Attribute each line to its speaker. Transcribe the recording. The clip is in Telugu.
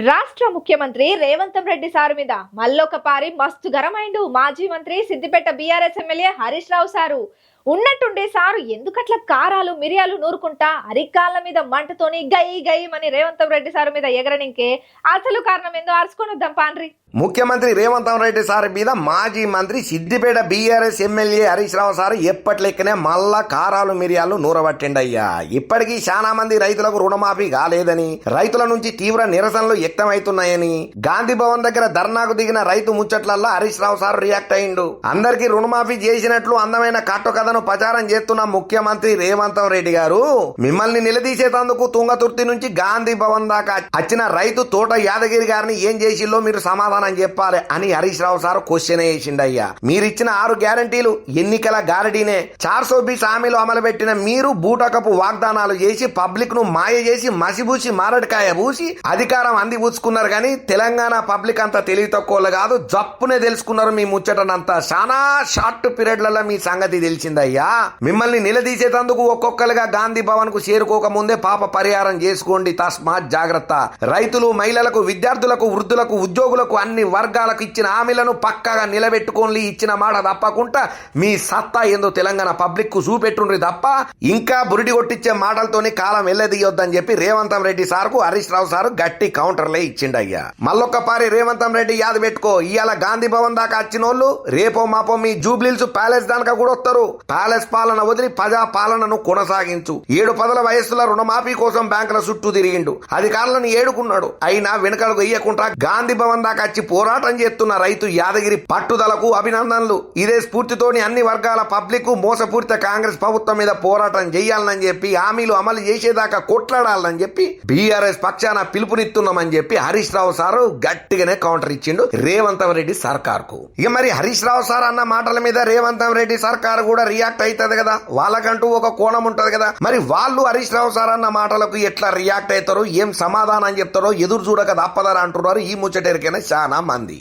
Speaker 1: రాష్ట్ర ముఖ్యమంత్రి రేవంత్ రెడ్డి సారు మీద మల్లొకపారి మస్తు గరమైండు మాజీ మంత్రి Siddipet BRS MLA Harish Rao sir. ఉన్నట్టుండే sir ఎందుకట్లా కారాలు మిరియాలు నూరుకుంటా అరికాళ్ళ మీద మంటతోని గై గై అని రేవంత్ రెడ్డి సారు మీద ఎగరనింకే అసలు కారణం ఏందో అరుచుకొని వద్దాం పాండ్రి.
Speaker 2: ముఖ్యమంత్రి రేవంత్ రెడ్డి సార్ మీద మాజీ మంత్రి Siddipet BRS MLA Harish Rao sir ఎప్పట్లెక్కనే మళ్ళా కారాలు మిరియాలు నూరబట్టిండయ్యా. ఇప్పటికీ చాలా మంది రైతులకు రుణమాఫీ కాలేదని, రైతుల నుంచి తీవ్ర నిరసనలు వ్యక్తమవుతున్నాయని గాంధీ భవన్ దగ్గర ధర్నాకు దిగిన రైతు ముచ్చట్లల్లో హరీష్ రావు సార్ రియాక్ట్ అయిండు. అందరికీ రుణమాఫీ చేసినట్లు అందమైన కట్టుకథను ప్రచారం చేస్తున్న ముఖ్యమంత్రి రేవంత్ రెడ్డి గారు మిమ్మల్ని నిలదీసేందుకు తుంగతుర్తి నుంచి గాంధీ భవన్ దాకా వచ్చిన రైతు తోట యాదగిరి గారిని ఏం చేసిల్లో మీరు సమాధానం చెప్పాలి అని హరీష్ రావు సార్ క్వశ్చన్ వేసిండయ్యా. మీరిచ్చిన 6 గ్యారంటీలు ఎన్నికల గారడీనే. 420 హామీలు అమలు పెట్టిన మీరు బూటకపు వాగ్దానాలు చేసి పబ్లిక్ ను మాయ చేసి మసిబూసి మారడికాయ పూసి అధికారం అందిపుచ్చుకున్నారు. కానీ తెలంగాణ పబ్లిక్ అంత తెలివి తక్కువ కాదు, జప్పునే తెలుసుకున్నారు మీ ముచ్చటనంతా. చాలా షార్ట్ పీరియడ్లలో మీ సంగతి తెలిసిందయ్యా. మిమ్మల్ని నిలదీసేందుకు ఒక్కొక్కరుగా గాంధీ భవన్ కు చేరుకోక ముందే పాప పరిహారం చేసుకోండి, తస్మాత్ జాగ్రత్త. రైతులు, మహిళలకు, విద్యార్థులకు, వృద్ధులకు, ఉద్యోగులకు అన్ని వర్గాలకు ఇచ్చిన హామీలను పక్కాగా నిలబెట్టుకోండి. ఇచ్చిన మాట తప్పకుండా మీ సత్తా ఏందో తెలంగాణ పబ్లిక్ కు చూపెట్టుండ్రి తప్ప ఇంకా బురిడి కొట్టించే మాటలతోని కాలం వెళ్ళదీయొద్దని చెప్పి రేవంత్ రెడ్డి సార్ కు హరీష్ రావు సార్ గట్టి కౌంటర్లే ఇచ్చిండయ్యా. మళ్ళొక్కపారి రేవంత్ రెడ్డి యాద పెట్టుకో, ఇవాళ గాంధీ భవన్ దాకా వచ్చినోళ్ళు రేపో మాపో మీ జూబ్లీల్స్ ప్యాలెస్ దానికా కూడా వస్తారు. ప్యాలెస్ పాలన వదిలి ప్రజా పాలనను కొనసాగించు. 7 పదుల వయస్సుల రుణమాఫీ కోసం బ్యాంకుల చుట్టూ తిరిగిండు, అధికారులను ఏడుకున్నాడు. అయినా వెనుకలకు వెయ్యకుండా గాంధీ భవన్ దాకా వచ్చి పోరాటం చేస్తున్న రైతు యాదగిరి పట్టుదలకు అభినందనలు. ఇదే స్ఫూర్తితోని అన్ని వర్గాల పబ్లిక్ మోసపూరిత కాంగ్రెస్ ప్రభుత్వం మీద పోరాటం చేయాలని చెప్పి, హామీలు అమలు చేసేదాకా కొట్లాడాలని చెప్పి బీఆర్ఎస్ పక్షాన పిలుపునిస్తున్నామని చెప్పి హరీష్ రావు సారు గట్టిగానే కౌంటర్ ఇచ్చిండు రేవంత్ రెడ్డి సర్కార్ కు. ఇక మరి హరీష్ రావు సార్ అన్న మాటల మీద రేవంత్ రెడ్డి సర్కార్ కూడా రియాక్ట్ అవుతుంది కదా, వాళ్ళకంటూ ఒక కోణం ఉంటది కదా. మరి వాళ్ళు హరీష్ రావు సార్ అన్న మాటలకు ఎట్లా రియాక్ట్ అవుతారో, ఏం సమాధానం చెప్తారో ఎదురు చూడక తప్పదరా అంటున్నారు ఈ ముచ్చటేరికైనా చాలా మంది.